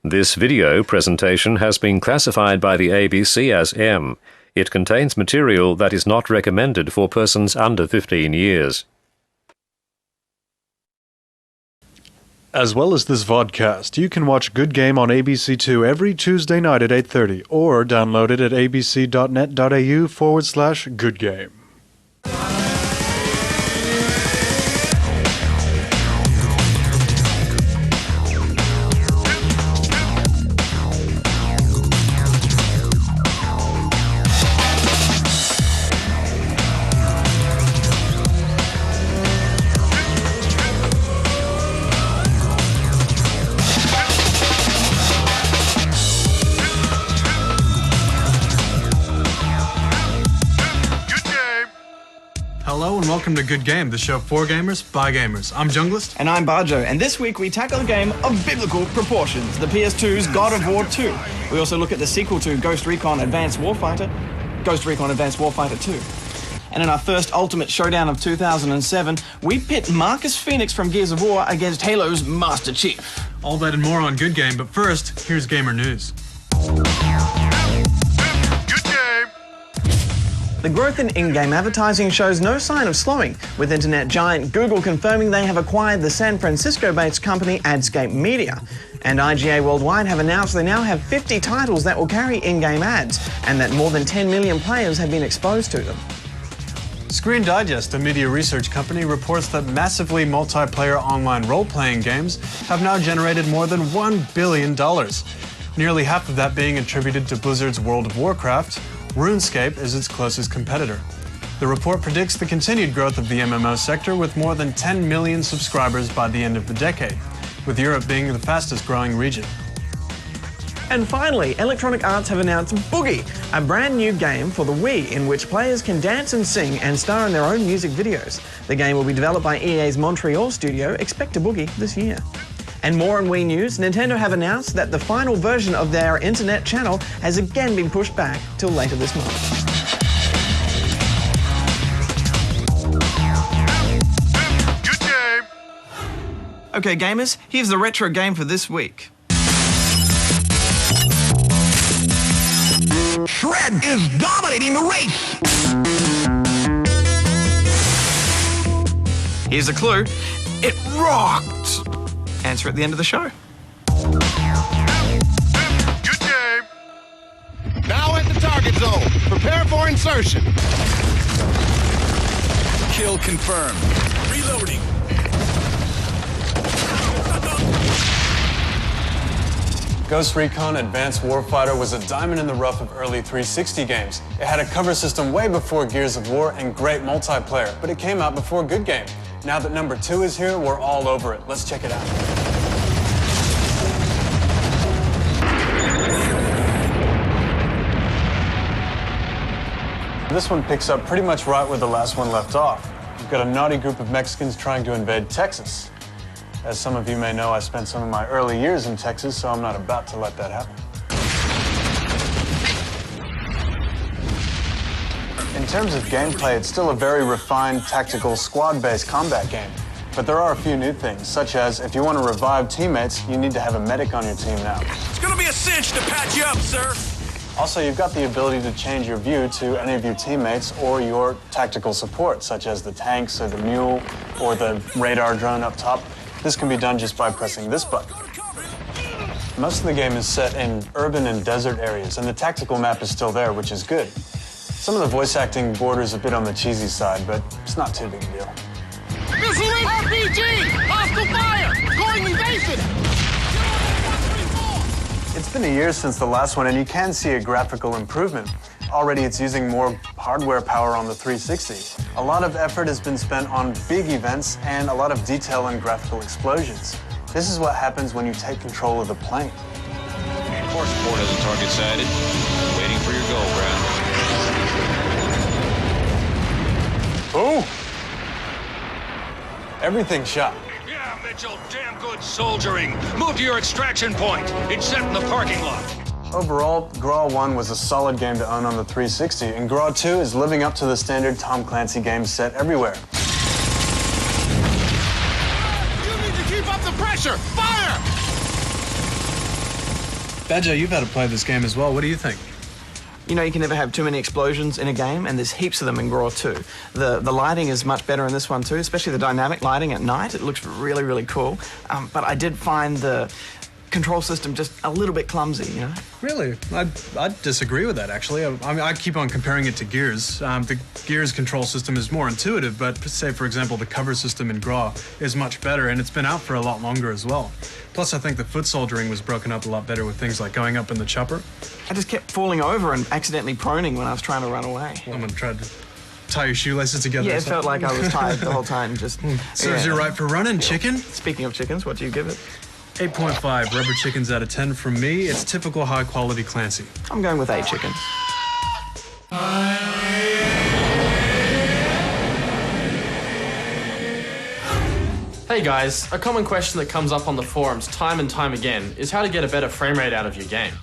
This video presentation has been classified by the ABC as M. It contains material that is not recommended for persons under 15 years. As well as this vodcast, you can watch Good Game on ABC2 every Tuesday night at 8:30 or download it at abc.net.au/goodgame. Hello and welcome to Good Game, the show for gamers, by gamers. I'm Junglist. And I'm Barjo, and this week we tackle a game of biblical proportions, the PS2's God of War 2. We also look at the sequel to Ghost Recon Advanced Warfighter 2. And in our first Ultimate Showdown of 2007, we pit Marcus Phoenix from Gears of War against Halo's Master Chief. All that and more on Good Game, but first, here's gamer news. The growth in-game advertising shows no sign of slowing, with internet giant Google confirming they have acquired the San Francisco-based company Adscape Media. And IGA Worldwide have announced they now have 50 titles that will carry in-game ads, and that more than 10 million players have been exposed to them. Screen Digest, a media research company, reports that massively multiplayer online role-playing games have now generated more than $1 billion. Nearly half of that being attributed to Blizzard's World of Warcraft. RuneScape is its closest competitor. The report predicts the continued growth of the MMO sector with more than 10 million subscribers by the end of the decade, with Europe being the fastest growing region. And finally, Electronic Arts have announced Boogie, a brand new game for the Wii in which players can dance and sing and star in their own music videos. The game will be developed by EA's Montreal studio. Expect a Boogie this year. And more on Wii news, Nintendo have announced that the final version of their internet channel has again been pushed back till later this month. Good game! Okay gamers, here's the retro game for this week. Shred is dominating the race! Here's a clue. It rocked! Answer at the end of the show. Good game! Now at the target zone. Prepare for insertion. Kill confirmed. Reloading. Ghost Recon Advanced Warfighter was a diamond in the rough of early 360 games. It had a cover system way before Gears of War and great multiplayer, but it came out before Good Game. Now that number 2 is here, we're all over it. Let's check it out. This one picks up pretty much right where the last one left off. We've got a naughty group of Mexicans trying to invade Texas. As some of you may know, I spent some of my early years in Texas, so I'm not about to let that happen. In terms of gameplay, it's still a very refined, tactical, squad-based combat game. But there are a few new things, such as if you want to revive teammates, you need to have a medic on your team now. It's gonna be a cinch to patch you up, sir! Also, you've got the ability to change your view to any of your teammates or your tactical support, such as the tanks or the mule or the radar drone up top. This can be done just by pressing this button. Most of the game is set in urban and desert areas, and the tactical map is still there, which is good. Some of the voice acting borders a bit on the cheesy side, but it's not too big a deal. Missile RPG! Hostile fire! Going invasion! It's been a year since the last one, and you can see a graphical improvement. Already it's using more hardware power on the 360. A lot of effort has been spent on big events and a lot of detail and graphical explosions. This is what happens when you take control of the plane. Force port has a target sighted. Waiting for your goal, Brown. Oh! Everything's shot. Yeah, Mitchell, damn good soldiering. Move to your extraction point. It's set in the parking lot. Overall, Graw 1 was a solid game to own on the 360, and Graw 2 is living up to the standard Tom Clancy games set everywhere. You need to keep up the pressure! Fire! Badger, you've had to play this game as well. What do you think? You know, you can never have too many explosions in a game, and there's heaps of them in Graw too. The lighting is much better in this one too, especially the dynamic lighting at night. It looks really, really cool. But I did find the control system just a little bit clumsy, you know? Really? I'd disagree with that, actually. I mean, I keep on comparing it to Gears. The Gears control system is more intuitive, but say, for example, the cover system in Graw is much better, and it's been out for a lot longer as well. Plus, I think the foot soldiering was broken up a lot better with things like going up in the chopper. I just kept falling over and accidentally proning when I was trying to run away. Someone tried to tie your shoelaces together. Yeah, it felt like I was tired the whole time. Just serves you right for running, chicken. Speaking of chickens, what do you give it? 8.5 rubber chickens out of 10 from me. It's typical high-quality Clancy. I'm going with 8 chickens. Hey guys, a common question that comes up on the forums time and time again is how to get a better frame rate out of your game.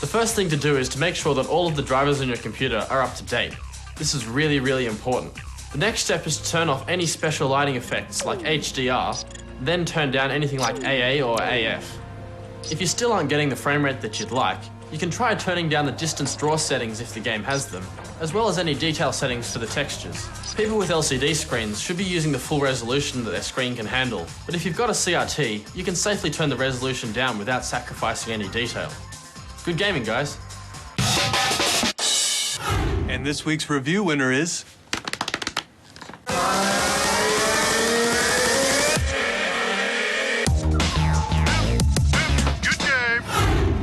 The first thing to do is to make sure that all of the drivers on your computer are up to date. This is really, really important. The next step is to turn off any special lighting effects like HDR, then turn down anything like AA or AF. If you still aren't getting the frame rate that you'd like, you can try turning down the distance draw settings if the game has them, as well as any detail settings for the textures. People with LCD screens should be using the full resolution that their screen can handle, but if you've got a CRT, you can safely turn the resolution down without sacrificing any detail. Good gaming, guys. And this week's review winner is...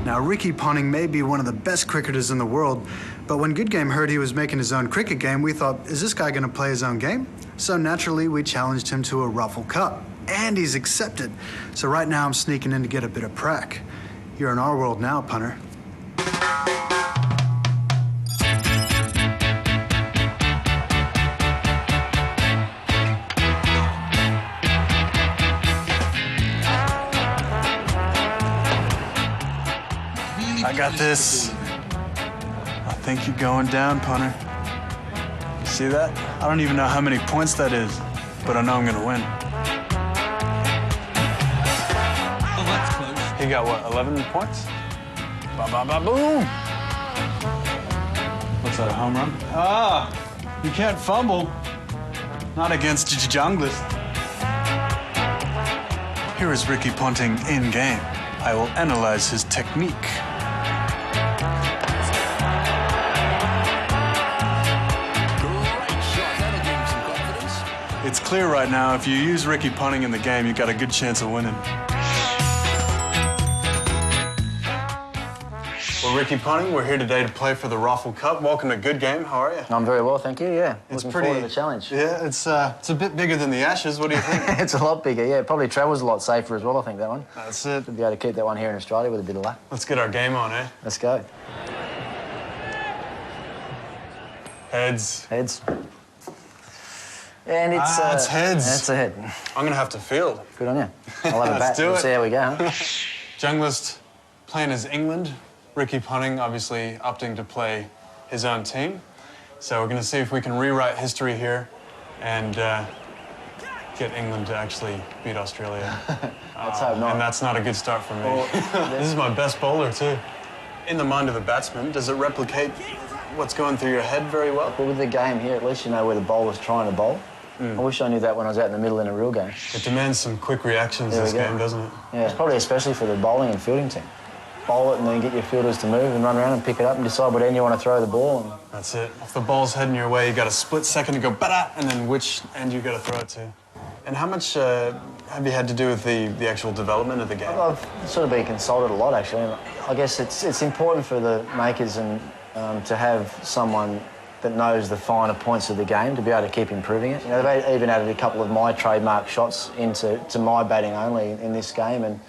Now, Ricky Ponting may be one of the best cricketers in the world, but when Good Game heard he was making his own cricket game, we thought, is this guy going to play his own game? So naturally, we challenged him to a Ruffle Cup, and he's accepted. So right now, I'm sneaking in to get a bit of prac. You're in our world now, punter. I got this. I think you're going down, punter. See that? I don't even know how many points that is, but I know I'm gonna win. Oh, that's close. He got what, 11 points? Boom! What's that, a home run? Ah, you can't fumble. Not against junglers. Here is Ricky Ponting in game. I will analyze his technique. It's clear right now, if you use Ricky Ponting in the game, you've got a good chance of winning. Well, Ricky Ponting, we're here today to play for the Ruffle Cup. Welcome to Good Game. How are you? I'm very well, thank you, yeah. It's Looking pretty, forward to the challenge. Yeah, it's a bit bigger than the Ashes. What do you think? It's a lot bigger, yeah. Probably travels a lot safer as well, I think, that one. That's it. Should be able to keep that one here in Australia with a bit of luck. Let's get our game on, eh? Let's go. Heads. Heads. And it's... it's heads. That's a head. I'm going to have to field. Good on you. I'll have a bat. Let's do We'll it. see how we go, huh? Junglist playing as England. Ricky Ponting obviously opting to play his own team. So we're going to see if we can rewrite history here and get England to actually beat Australia. Let's hope not. And that's not a good start for me. This is my best bowler too. In the mind of a batsman, does it replicate what's going through your head very well? But with the game here, at least you know where the bowler's trying to bowl. I wish I knew that when I was out in the middle in a real game. It demands some quick reactions, There we this go. game, doesn't it? Yeah, it's probably especially for the bowling and fielding team. Bowl it and then get your fielders to move and run around and pick it up and decide what end you want to throw the ball. And That's it. If the ball's heading your way, you got a split second to go ba-da, and then which end you got to throw it to. And how much have you had to do with the actual development of the game? I've sort of been consulted a lot, actually. And I guess it's important for the makers and to have someone that knows the finer points of the game to be able to keep improving it. You know, they've even added a couple of my trademark shots into my batting only in this game, and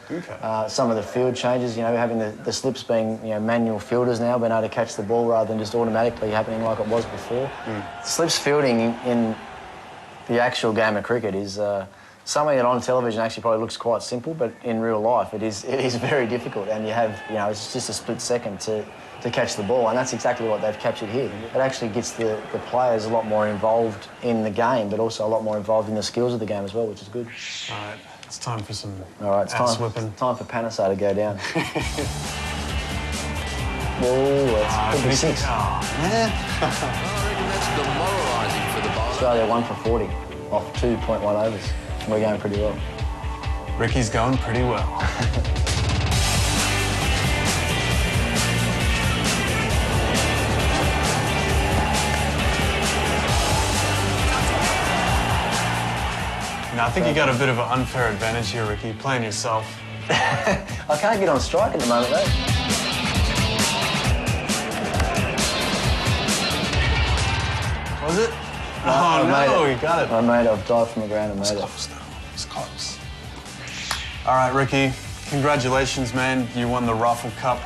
some of the field changes, you know, having the slips being, you know, manual fielders now, being able to catch the ball rather than just automatically happening like it was before. Slips fielding in the actual game of cricket is something that on television actually probably looks quite simple, but in real life it is very difficult, and you have, you know, it's just a split second to catch the ball, and that's exactly what they've captured here. It actually gets the players a lot more involved in the game, but also a lot more involved in the skills of the game as well, which is good. All right, it's time for some All right, it's ass whipping. time for Panasar to go down. Whoa, could be 6. I reckon that's demoralising for the bowler. Australia 1 for 40 off 2.1 overs. We're going pretty well. Ricky's going pretty well. Now, I think you got a bit of an unfair advantage here, Ricky, playing yourself. I can't get on strike at the moment, though. Was it? Oh, no, he got it. I made it. I've dived from the ground and made it. Close, though. It's close. All right, Ricky, congratulations, man. You won the Raffle Cup.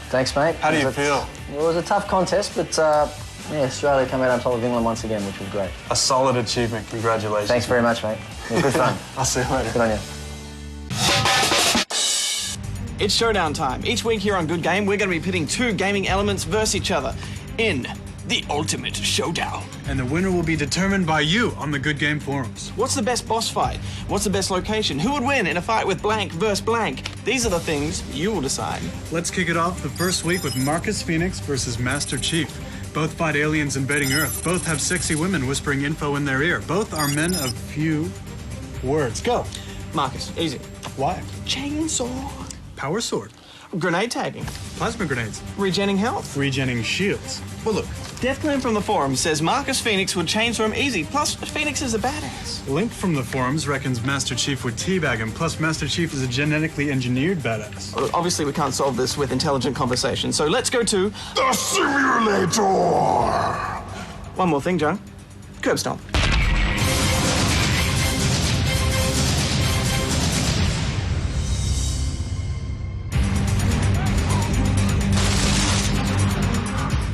Thanks, mate. How do you feel? It was a tough contest, but yeah, Australia come out on top of England once again, which was great. A solid achievement. Congratulations. Thanks very much, mate. It was good fun. I'll see you later. Good on you. It's showdown time. Each week here on Good Game, we're going to be pitting two gaming elements versus each other in the ultimate showdown. And the winner will be determined by you on the Good Game forums. What's the best boss fight? What's the best location? Who would win in a fight with blank versus blank? These are the things you will decide. Let's kick it off the first week with Marcus Phoenix versus Master Chief. Both fight aliens invading Earth. Both have sexy women whispering info in their ear. Both are men of few words. Go. Marcus, easy. Why? Chainsaw. Power sword. Grenade tagging. Plasma grenades. Regenning health. Regenning shields. Well, look, Deathclaim from the forum says Marcus Phoenix would chainsaw him easy. Plus, Phoenix is a badass. Link from the forums reckons Master Chief would teabag him. Plus, Master Chief is a genetically engineered badass. Obviously, we can't solve this with intelligent conversation, so let's go to The simulator! one more thing, Joe. Curb stomp.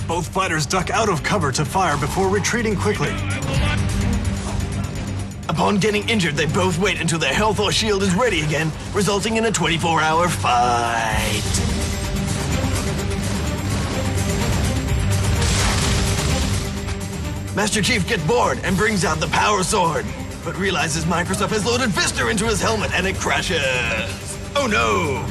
Both fighters duck out of cover to fire before retreating quickly. Upon getting injured, they both wait until their health or shield is ready again, resulting in a 24-hour fight. Master Chief gets bored and brings out the power sword, but realizes Microsoft has loaded Vista into his helmet and it crashes. Oh no!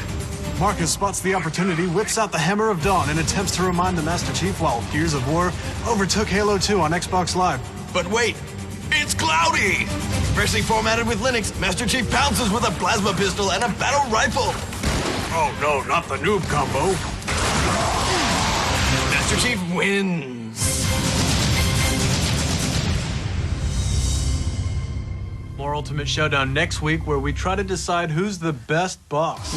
Marcus spots the opportunity, whips out the Hammer of Dawn, and attempts to remind the Master Chief while Gears of War overtook Halo 2 on Xbox Live. But wait, it's cloudy! Freshly formatted with Linux, Master Chief pounces with a plasma pistol and a battle rifle. Oh no, not the noob combo. Master Chief wins. More Ultimate Showdown next week, where we try to decide who's the best boss.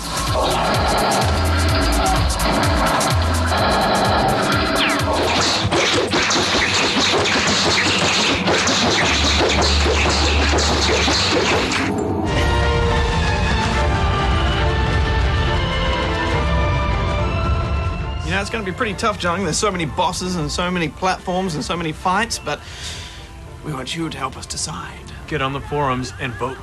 You know, it's going to be pretty tough, John. There's so many bosses and so many platforms and so many fights, but we want you to help us decide. Get on the forums and vote.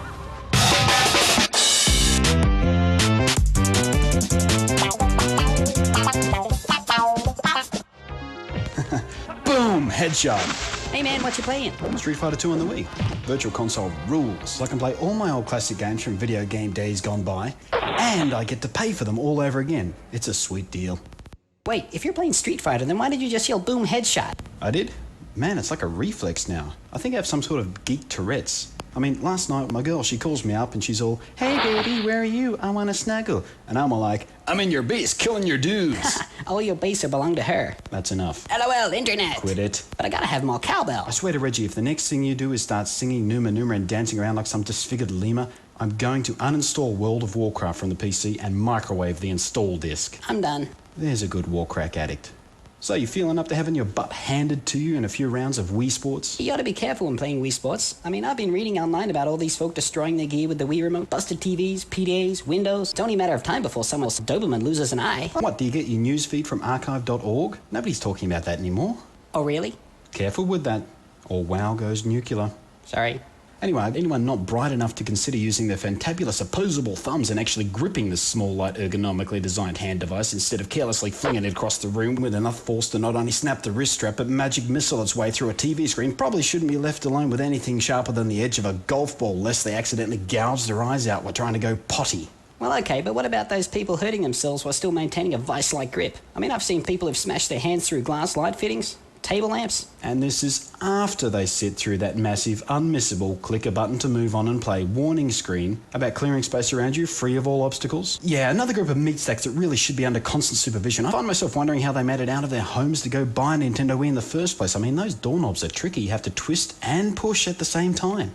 Boom! Headshot. Hey man, what you playing? Street Fighter 2 on the Wii. Virtual Console rules. I can play all my old classic games from video game days gone by, and I get to pay for them all over again. It's a sweet deal. Wait, if you're playing Street Fighter, then why did you just yell boom headshot? I did? Man, it's like a reflex now. I think I have some sort of geek Tourette's. I mean, last night, my girl, she calls me up and she's all, "Hey, baby, where are you? I want to snuggle." And I'm all like, "I'm in your base, killing your dudes." All your base belong to her. That's enough. LOL, internet. Quit it. But I gotta have more cowbell. I swear to Reggie, if the next thing you do is start singing Numa Numa and dancing around like some disfigured lemur, I'm going to uninstall World of Warcraft from the PC and microwave the install disk. I'm done. There's a good Warcrack addict. So, you feeling up to having your butt handed to you in a few rounds of Wii Sports? You ought to be careful when playing Wii Sports. I mean, I've been reading online about all these folk destroying their gear with the Wii Remote, busted TVs, PDAs, Windows. It's only a matter of time before someone Doberman loses an eye. What, do you get your news feed from archive.org? Nobody's talking about that anymore. Oh, really? Careful with that, or WoW goes nuclear. Sorry. Anyway, anyone not bright enough to consider using their fantabulous opposable thumbs and actually gripping this small, light, ergonomically designed hand device instead of carelessly flinging it across the room with enough force to not only snap the wrist strap but magic missile its way through a TV screen probably shouldn't be left alone with anything sharper than the edge of a golf ball lest they accidentally gouge their eyes out while trying to go potty. Well, okay, but what about those people hurting themselves while still maintaining a vice-like grip? I mean, I've seen people who've smashed their hands through glass light fittings, table lamps. And this is after they sit through that massive, unmissable click a button to move on and play warning screen about clearing space around you free of all obstacles. Yeah, another group of meat stacks that really should be under constant supervision. I find myself wondering how they made it out of their homes to go buy a Nintendo Wii in the first place. I mean, those doorknobs are tricky. You have to twist and push at the same time.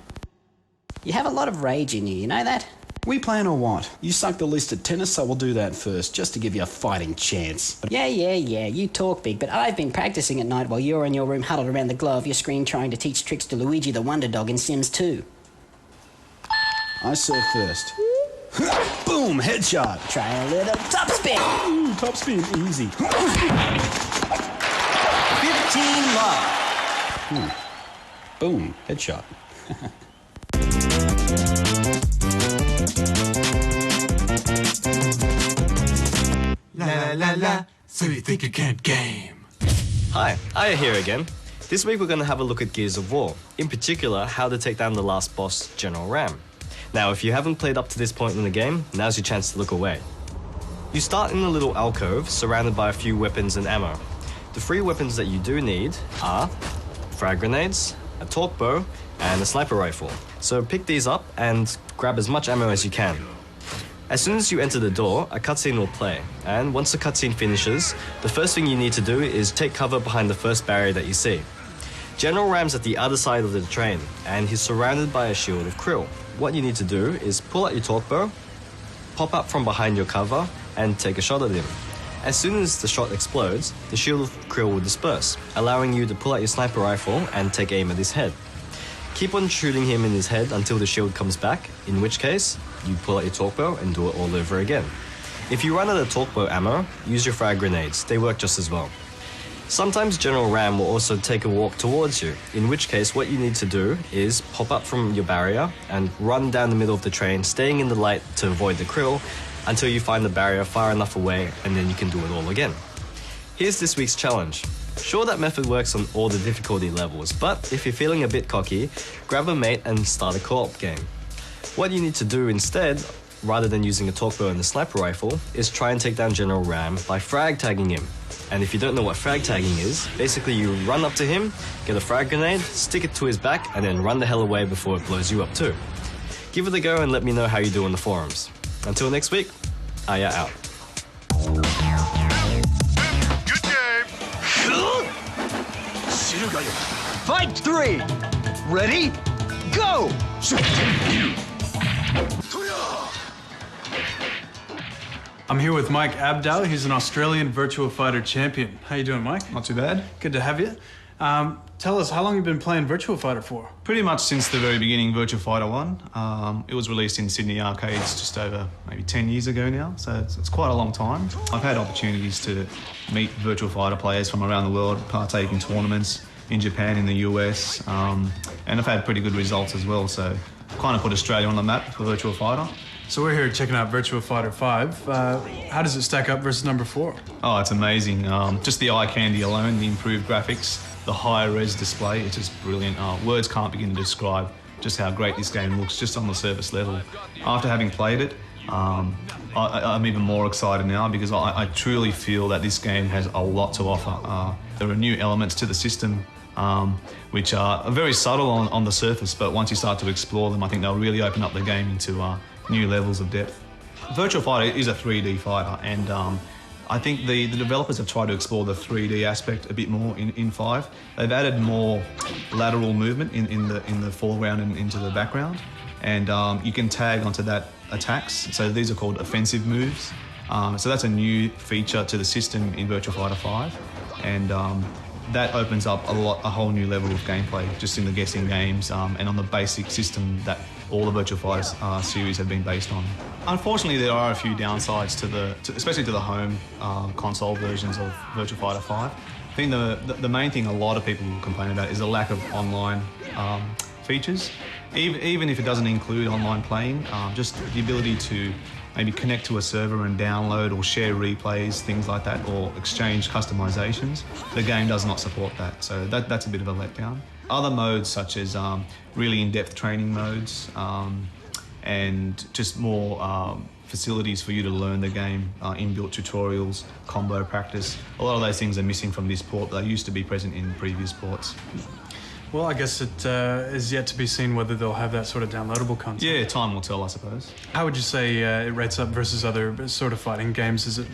You have a lot of rage in you know that? We playing or what? You suck the least at tennis, so we'll do that first, just to give you a fighting chance. Yeah, you talk big, but I've been practicing at night while you're in your room huddled around the glow of your screen trying to teach tricks to Luigi the Wonder Dog in Sims 2. I serve first. Boom, headshot. Try a little top spin. Top spin, easy. 15 love. Boom, headshot. La la la la, so you think you can't game. Hi, Aya here again. This week we're going to have a look at Gears of War, in particular how to take down the last boss, General Ram. Now if you haven't played up to this point in the game, now's your chance to look away. You start in a little alcove surrounded by a few weapons and ammo. The 3 weapons that you do need are frag grenades, a torque bow, and a sniper rifle. So pick these up and grab as much ammo as you can. As soon as you enter the door, a cutscene will play, and once the cutscene finishes, the first thing you need to do is take cover behind the first barrier that you see. General Ram's at the other side of the train, and he's surrounded by a shield of krill. What you need to do is pull out your torque bow, pop up from behind your cover, and take a shot at him. As soon as the shot explodes, the shield of krill will disperse, allowing you to pull out your sniper rifle and take aim at his head. Keep on shooting him in his head until the shield comes back, in which case, you pull out your torque bow and do it all over again. If you run out of torque bow ammo, use your frag grenades, they work just as well. Sometimes General Ram will also take a walk towards you, in which case what you need to do is pop up from your barrier and run down the middle of the train, staying in the light to avoid the krill, until you find the barrier far enough away, and then you can do it all again. Here's this week's challenge. Sure, that method works on all the difficulty levels, but if you're feeling a bit cocky, grab a mate and start a co-op game. What you need to do instead, rather than using a torque bow and a sniper rifle, is try and take down General Ram by frag tagging him. And if you don't know what frag tagging is, basically you run up to him, get a frag grenade, stick it to his back, and then run the hell away before it blows you up too. Give it a go and let me know how you do on the forums. Until next week, Aya out. Fight 3! Ready? Go! I'm here with Mike Abdow. He's an Australian Virtua Fighter champion. How you doing, Mike? Not too bad. Good to have you. Tell us, how long have you been playing Virtua Fighter for? Pretty much since the very beginning, Virtua Fighter 1. It was released in Sydney arcades just over maybe 10 years ago now, so it's quite a long time. I've had opportunities to meet Virtua Fighter players from around the world, partake in tournaments in Japan, in the US, and I've had pretty good results as well, so kind of put Australia on the map for Virtua Fighter. So we're here checking out Virtua Fighter 5. How does it stack up versus number 4? Oh, it's amazing. Just the eye candy alone, the improved graphics, the high res display, it's just brilliant. Words can't begin to describe just how great this game looks, just on the surface level. After having played it, I'm even more excited now because I truly feel that this game has a lot to offer. There are new elements to the system which are very subtle on the surface, but once you start to explore them, I think they'll really open up the game into new levels of depth. Virtua Fighter is a 3D fighter, and I think the developers have tried to explore the 3D aspect a bit more in 5. They've added more lateral movement in the foreground and into the background, and you can tag onto that attacks. So these are called offensive moves. So that's a new feature to the system in Virtua Fighter 5, and that opens up a whole new level of gameplay just in the guessing games and on the basic system that all the Virtua Fighter series have been based on. Unfortunately, there are a few downsides especially to the home console versions of Virtua Fighter 5. I think the main thing a lot of people complain about is the lack of online features. Even if it doesn't include online playing, just the ability to maybe connect to a server and download or share replays, things like that, or exchange customizations. The game does not support that, so that's a bit of a letdown. Other modes such as really in-depth training modes and just more facilities for you to learn the game, inbuilt tutorials, combo practice. A lot of those things are missing from this port. They used to be present in previous ports. Well, I guess it is yet to be seen whether they'll have that sort of downloadable content. Yeah, time will tell, I suppose. How would you say it rates up versus other sort of fighting games? Is it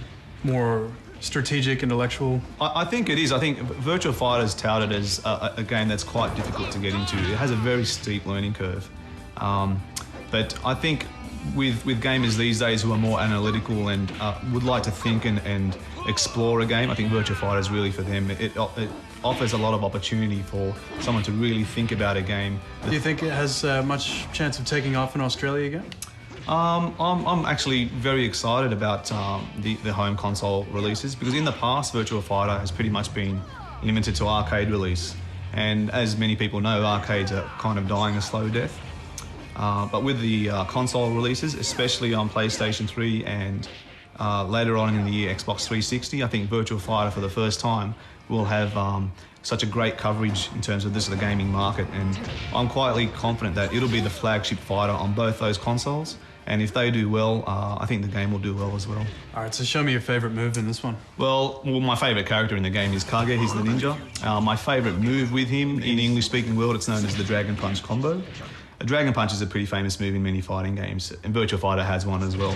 more strategic, intellectual? I think it is. I think Virtua Fighter is touted as a game that's quite difficult to get into. It has a very steep learning curve. But I think with gamers these days who are more analytical and would like to think and explore a game, I think Virtua Fighter is really for them. It offers a lot of opportunity for someone to really think about a game. Do you think it has much chance of taking off in Australia again? I'm actually very excited about the home console releases, because in the past Virtua Fighter has pretty much been limited to arcade release, and as many people know, arcades are kind of dying a slow death. But with the console releases, especially on PlayStation 3 and later on in the year Xbox 360, I think Virtua Fighter for the first time will have such a great coverage in terms of this the gaming market, and I'm quietly confident that it'll be the flagship fighter on both those consoles, and if they do well, I think the game will do well as well. All right, so show me your favourite move in this one. Well, my favourite character in the game is Kage. He's the ninja. My favourite move with him in the English-speaking world, it's known as the Dragon Punch combo. A Dragon Punch is a pretty famous move in many fighting games, and Virtua Fighter has one as well.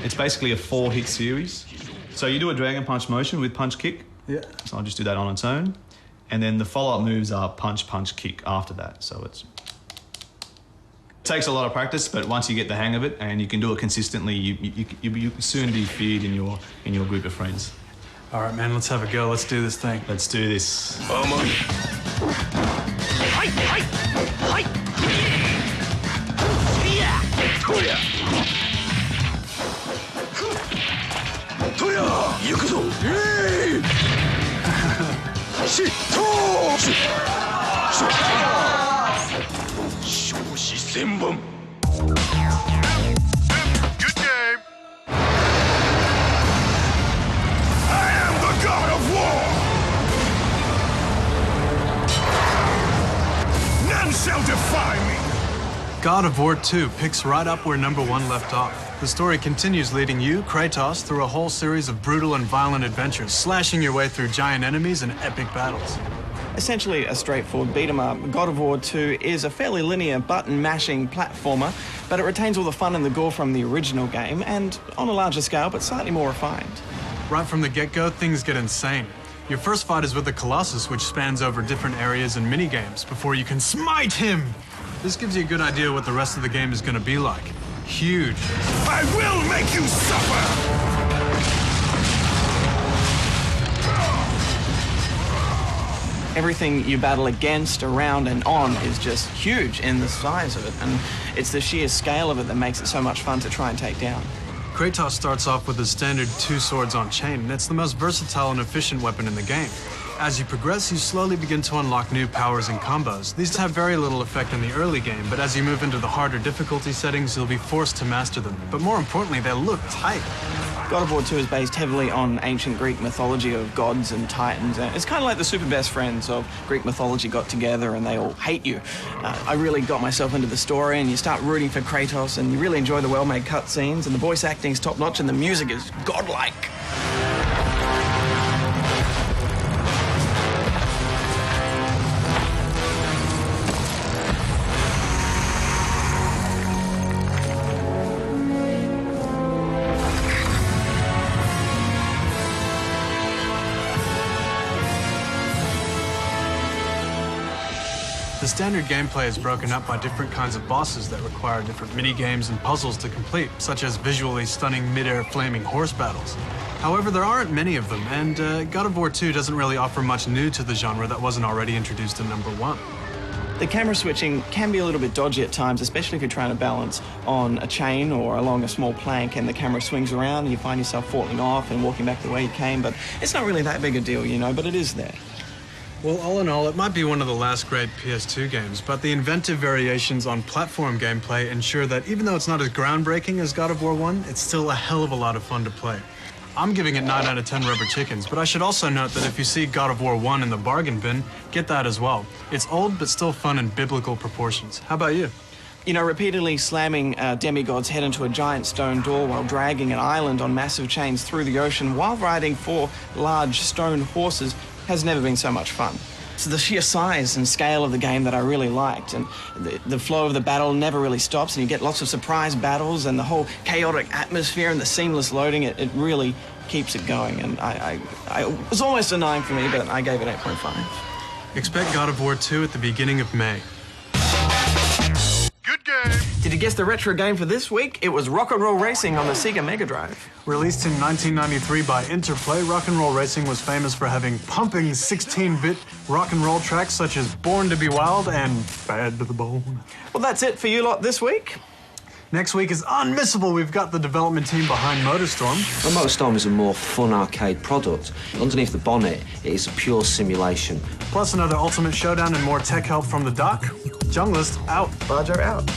It's basically a 4-hit series. So you do a Dragon Punch motion with punch kick. Yeah. So I'll just do that on its own. And then the follow-up moves are punch, punch, kick after that. So it takes a lot of practice, but once you get the hang of it and you can do it consistently, you soon be feared in your group of friends. All right, man, let's have a go. Let's do this thing. Let's do this. Good game. I am the god of war. None shall defy me. God of War 2 picks right up where number 1 left off. The story continues leading you, Kratos, through a whole series of brutal and violent adventures, slashing your way through giant enemies and epic battles. Essentially a straightforward beat-em-up, God of War 2 is a fairly linear button-mashing platformer, but it retains all the fun and the gore from the original game, and on a larger scale, but slightly more refined. Right from the get-go, things get insane. Your first fight is with the Colossus, which spans over different areas and mini-games before you can smite him! This gives you a good idea what the rest of the game is going to be like. Huge. I will make you suffer! Everything you battle against, around, and on is just huge in the size of it, and it's the sheer scale of it that makes it so much fun to try and take down. Kratos starts off with the standard 2 swords on chain, and it's the most versatile and efficient weapon in the game. As you progress, you slowly begin to unlock new powers and combos. These have very little effect in the early game, but as you move into the harder difficulty settings, you'll be forced to master them. But more importantly, they look tight. God of War 2 is based heavily on ancient Greek mythology of gods and titans. It's kind of like the super best friends of Greek mythology got together and they all hate you. I really got myself into the story, and you start rooting for Kratos, and you really enjoy the well-made cutscenes, and the voice acting's top-notch, and the music is godlike. The standard gameplay is broken up by different kinds of bosses that require different mini-games and puzzles to complete, such as visually stunning mid-air flaming horse battles. However, there aren't many of them, and God of War 2 doesn't really offer much new to the genre that wasn't already introduced in number 1. The camera switching can be a little bit dodgy at times, especially if you're trying to balance on a chain or along a small plank and the camera swings around and you find yourself falling off and walking back the way you came, but it's not really that big a deal, you know, but it is there. Well, all in all, it might be one of the last great PS2 games, but the inventive variations on platform gameplay ensure that even though it's not as groundbreaking as God of War 1, it's still a hell of a lot of fun to play. I'm giving it 9 out of 10 rubber chickens, but I should also note that if you see God of War 1 in the bargain bin, get that as well. It's old, but still fun in biblical proportions. How about you? You know, repeatedly slamming Demigod's head into a giant stone door while dragging an island on massive chains through the ocean while riding 4 large stone horses has never been so much fun. It's the sheer size and scale of the game that I really liked, and the flow of the battle never really stops, and you get lots of surprise battles, and the whole chaotic atmosphere and the seamless loading, it really keeps it going, and it was almost a 9 for me, but I gave it 8.5. Expect God of War 2 at the beginning of May. Good game. Did you guess the retro game for this week? It was Rock and Roll Racing on the Sega Mega Drive. Released in 1993 by Interplay, Rock and Roll Racing was famous for having pumping 16-bit rock and roll tracks such as Born to be Wild and Bad to the Bone. Well, that's it for you lot this week. Next week is unmissable. We've got the development team behind MotorStorm. Well, MotorStorm is a more fun arcade product. Underneath the bonnet, it is a pure simulation. Plus another Ultimate Showdown and more tech help from the doc. Junglist out. Barger out.